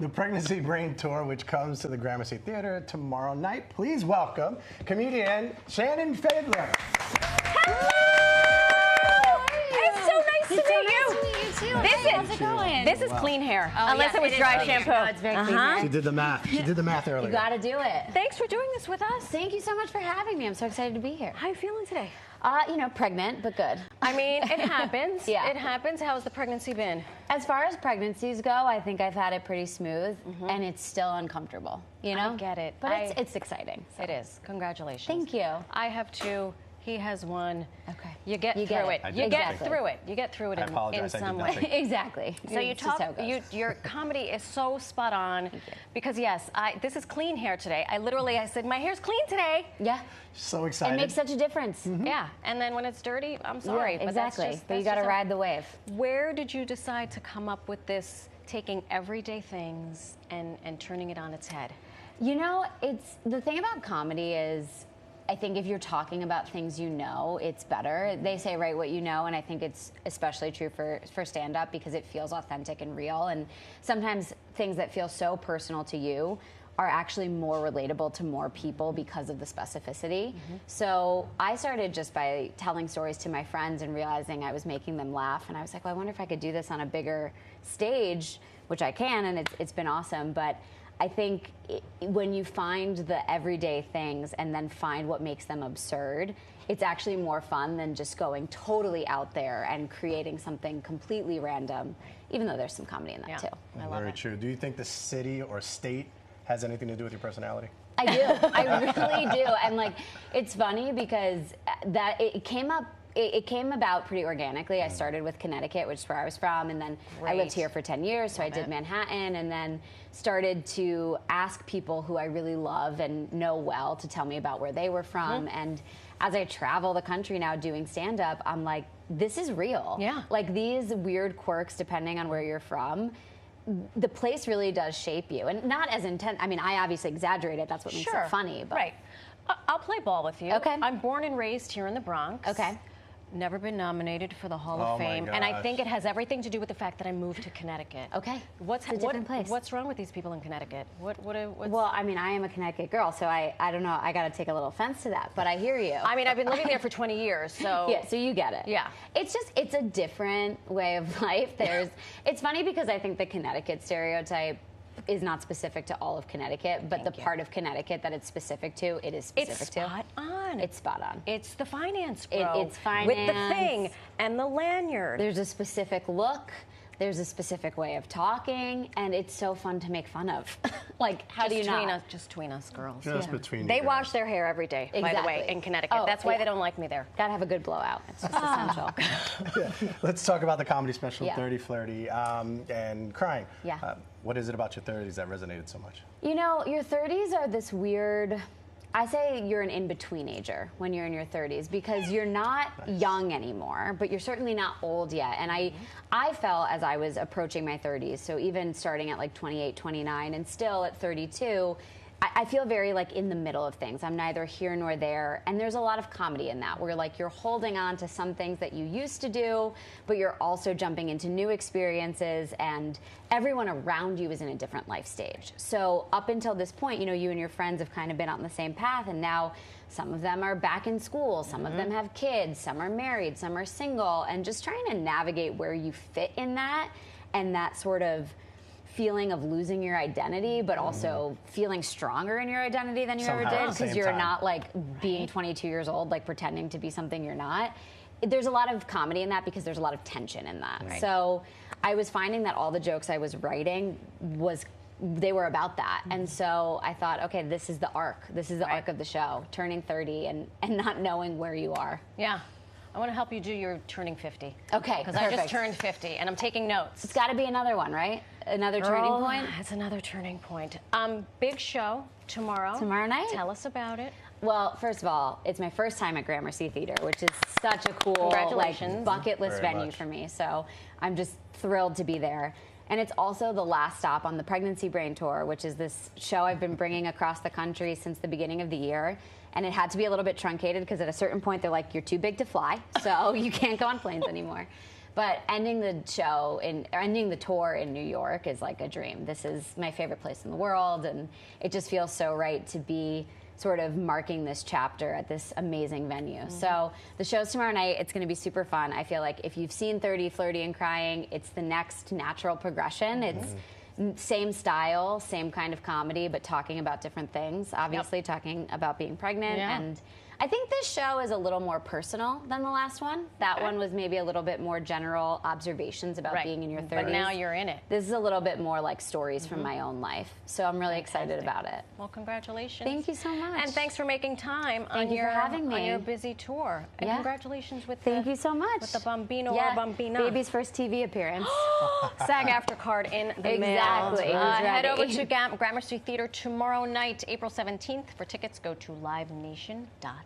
the Pregnancy Brain Tour, which comes to the Gramercy Theater tomorrow night. Please welcome comedian Shannon Fiedler. It's so nice to meet you. How's it going? This is clean hair, unless it was dry shampoo. No, it's very clean hair. She did the math. She did the math earlier. You got to do it. Thanks for doing this with us. Thank you so much for having me. I'm so excited to be here. How are you feeling today? You know, pregnant, but good. I mean, it happens. Yeah. It happens. How's the pregnancy been? As far as pregnancies go, I think I've had it pretty smooth, and it's still uncomfortable, you know? I get it. But it's exciting. So. It is. Congratulations. Thank you. I have two. He has one. Okay. You get through it. You get through it. You get through it in some way. Exactly. So you talk. Your comedy is so spot on. Because yes, this is clean hair today. I said my hair's clean today. Yeah. So excited. It makes such a difference. Yeah. And then when it's dirty, I'm sorry. Yeah, exactly. But you got to ride the wave. Where did you decide to come up with this, taking everyday things and turning it on its head? You know, it's the thing about comedy is, I think if you're talking about things you know, it's better. They say write what you know, and I think it's especially true for stand-up because it feels authentic and real. And sometimes things that feel so personal to you are actually more relatable to more people because of the specificity. So I started just by telling stories to my friends and realizing I was making them laugh. And I was like, well, I wonder if I could do this on a bigger stage, which I can, and it's been awesome. But I think when you find the everyday things and then find what makes them absurd, it's actually more fun than just going totally out there and creating something completely random, even though there's some comedy in that too. I love it. Very true. Do you think the city or state has anything to do with your personality? I do. I really do. And like, it's funny because it came up. It came about pretty organically. I started with Connecticut, which is where I was from, and then I lived here for 10 years, so I did Manhattan, and then started to ask people who I really love and know well to tell me about where they were from. And as I travel the country now doing stand-up, I'm like, this is real. Yeah. Like these weird quirks, depending on where you're from, the place really does shape you. And not as intense. I mean, I obviously exaggerate it. That's what makes it funny. But. Right. I'll play ball with you. Okay. I'm born and raised here in the Bronx. Okay. Never been nominated for the Hall of Fame, and I think it has everything to do with the fact that I moved to Connecticut. Okay, it's a different place. What's wrong with these people in Connecticut? Well, I mean, I am a Connecticut girl, so I don't know. I got to take a little offense to that, but I hear you. I mean, I've been living there for 20 years, so yeah, so you get it. Yeah, it's a different way of life. It's funny because I think the Connecticut stereotype is not specific to all of Connecticut, but part of Connecticut that it's specific to, it is specific to. It's spot on. It's spot on. It's the finance bro. It's finance. With the thing and the lanyard. There's a specific look. There's a specific way of talking, and it's so fun to make fun of. Like, how do you not? Just between us girls. Just between They you wash their hair every day, by the way, in Connecticut. That's why they don't like me there. Gotta have a good blowout. It's just essential. Let's talk about the comedy special, 30 Flirty, and crying. Yeah. What is it about your 30s that resonated so much? You know, your 30s are this weird... I say you're an in-between-ager when you're in your 30s because you're not young anymore, but you're certainly not old yet. And I felt as I was approaching my 30s, so even starting at like 28, 29, and still at 32, I feel very like in the middle of things. I'm neither here nor there, and there's a lot of comedy in that, where like you're holding on to some things that you used to do, but you're also jumping into new experiences, and everyone around you is in a different life stage. So up until this point, you know, you and your friends have kind of been on the same path, and now some of them are back in school, some of them have kids, some are married, some are single, and just trying to navigate where you fit in that, and that sort of feeling of losing your identity, but also feeling stronger in your identity than you ever did, because you're not like being 22 years old, like pretending to be something you're not. There's a lot of comedy in that because there's a lot of tension in that. Right. So I was finding that all the jokes I was writing they were about that. And so I thought, okay, this is the arc. This is the arc of the show, turning 30 and not knowing where you are. Yeah. I want to help you do your turning 50. Okay, because I just turned 50, and I'm taking notes. It's got to be another one, right? Another turning point? It's another turning point. Big show tomorrow. Tomorrow night? Tell us about it. Well, first of all, it's my first time at Gramercy Theater, which is such a cool like, bucket list venue for me. So I'm just thrilled to be there. And it's also the last stop on the Pregnancy Brain Tour, which is this show I've been bringing across the country since the beginning of the year. And it had to be a little bit truncated because at a certain point they're like, you're too big to fly, so you can't go on planes anymore. But ending the tour in New York is like a dream. This is my favorite place in the world, and it just feels so right to be sort of marking this chapter at this amazing venue. So the show's tomorrow night. It's going to be super fun. I feel like if you've seen 30, Flirty, and Crying, it's the next natural progression. It's same style, same kind of comedy, but talking about different things. Obviously, talking about being pregnant. And I think this show is a little more personal than the last one. That one was maybe a little bit more general observations about being in your 30s. But now you're in it. This is a little bit more like stories from my own life. So I'm really excited about it. Well, congratulations. Thank you so much. And thanks for making time Thank you for having me. on your busy tour. And congratulations with Thank you so much. with the Bambino or Bambina. Baby's first TV appearance. SAG-AFTRA card in the mail. Exactly. Head over to Gramercy Theater tomorrow night, April 17th. For tickets, go to livenation.com.